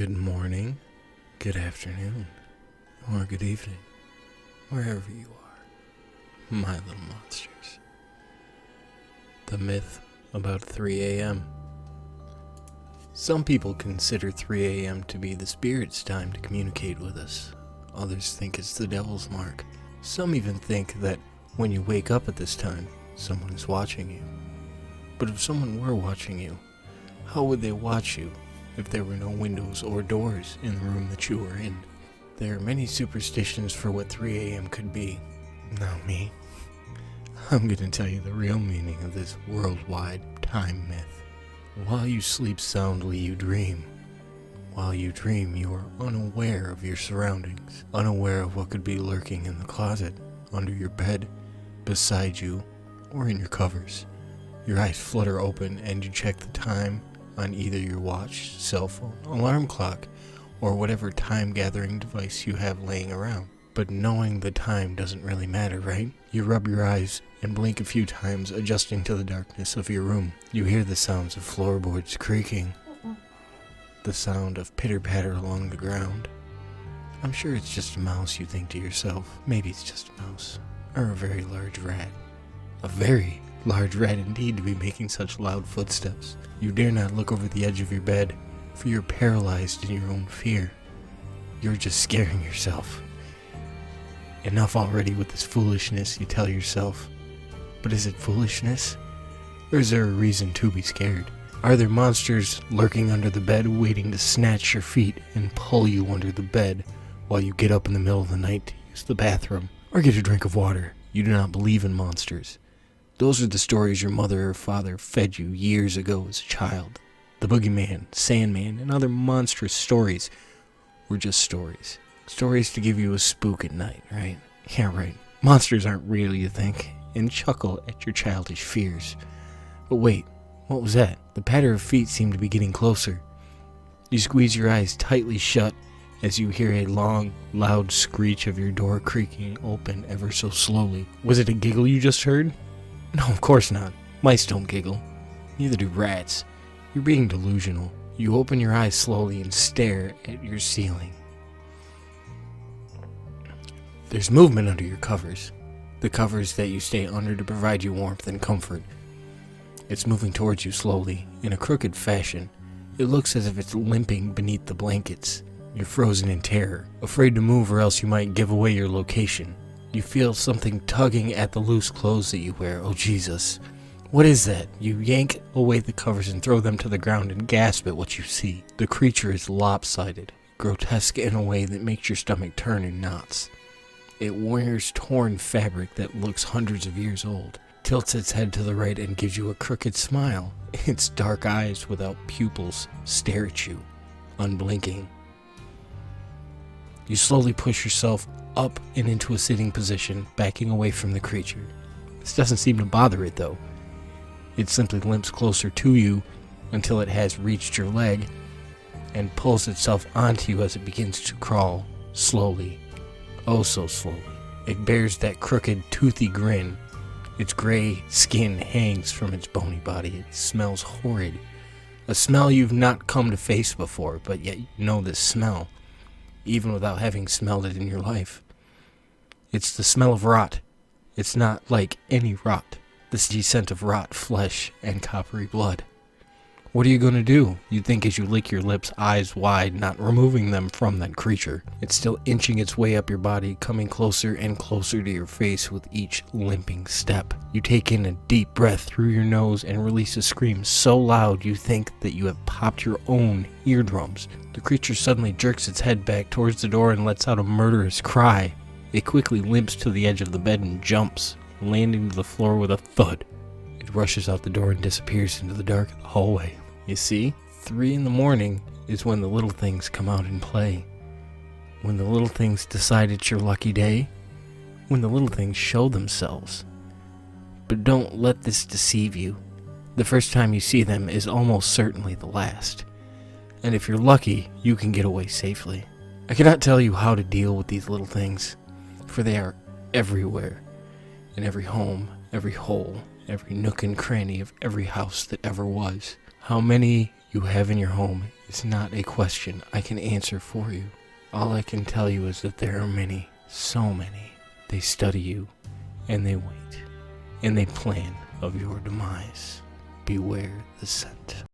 Good morning, good afternoon, or good evening, wherever you are, my little monsters. The myth about 3 a.m. Some people consider 3 a.m. to be the spirit's time to communicate with us. Others think it's the devil's mark. Some even think that when you wake up at this time, someone is watching you. But if someone were watching you, how would they watch you if there were no windows or doors in the room that you were in? There are many superstitions for what 3 a.m. could be. Not me. I'm going to tell you the real meaning of this worldwide time myth. While you sleep soundly, you dream. While you dream, you are unaware of your surroundings, unaware of what could be lurking in the closet, under your bed, beside you, or in your covers. Your eyes flutter open and you check the time on either your watch, cell phone, alarm clock, or whatever time-gathering device you have laying around. But knowing the time doesn't really matter, right? You rub your eyes and blink a few times, adjusting to the darkness of your room. You hear the sounds of floorboards creaking, the sound of pitter-patter along the ground. I'm sure it's just a mouse, you think to yourself. Maybe it's just a mouse, or a very large rat. A very large rat indeed to be making such loud footsteps. You dare not look over the edge of your bed, for you're paralyzed in your own fear. You're just scaring yourself. Enough already with this foolishness, you tell yourself. But is it foolishness? Or is there a reason to be scared? Are there monsters lurking under the bed waiting to snatch your feet and pull you under the bed while you get up in the middle of the night to use the bathroom or get a drink of water? You do not believe in monsters. Those are the stories your mother or father fed you years ago as a child. The boogeyman, Sandman, and other monstrous stories were just stories. Stories to give you a spook at night, right? Yeah, right. Monsters aren't real, you think, and chuckle at your childish fears. But wait, what was that? The patter of feet seemed to be getting closer. You squeeze your eyes tightly shut as you hear a long, loud screech of your door creaking open ever so slowly. Was it a giggle you just heard? No, of course not. Mice don't giggle. Neither do rats. You're being delusional. You open your eyes slowly and stare at your ceiling. There's movement under your covers. The covers that you stay under to provide you warmth and comfort. It's moving towards you slowly, in a crooked fashion. It looks as if it's limping beneath the blankets. You're frozen in terror, afraid to move or else you might give away your location. You feel something tugging at the loose clothes that you wear. Oh, Jesus. What is that? You yank away the covers and throw them to the ground and gasp at what you see. The creature is lopsided, grotesque in a way that makes your stomach turn in knots. It wears torn fabric that looks hundreds of years old, tilts its head to the right and gives you a crooked smile. Its dark eyes without pupils stare at you, unblinking. You slowly push yourself up and into a sitting position, backing away from the creature. This doesn't seem to bother it, though. It simply limps closer to you until it has reached your leg and pulls itself onto you as it begins to crawl, slowly. Oh, so slowly. It bears that crooked, toothy grin. Its gray skin hangs from its bony body. It smells horrid. A smell you've not come to face before, but yet you know this smell, even without having smelled it in your life. It's the smell of rot. It's not like any rot. The scent of rot flesh and coppery blood. What are you going to do? You think as you lick your lips, eyes wide, not removing them from that creature. It's still inching its way up your body, coming closer and closer to your face with each limping step. You take in a deep breath through your nose and release a scream so loud you think that you have popped your own eardrums. The creature suddenly jerks its head back towards the door and lets out a murderous cry. It quickly limps to the edge of the bed and jumps, landing to the floor with a thud. It rushes out the door and disappears into the dark of the hallway. You see, 3 in the morning is when the little things come out and play. When the little things decide it's your lucky day. When the little things show themselves. But don't let this deceive you. The first time you see them is almost certainly the last. And if you're lucky, you can get away safely. I cannot tell you how to deal with these little things, for they are everywhere. In every home, every hole, every nook and cranny of every house that ever was. How many you have in your home is not a question I can answer for you. All I can tell you is that there are many, so many. They study you, and they wait, and they plan of your demise. Beware the scent.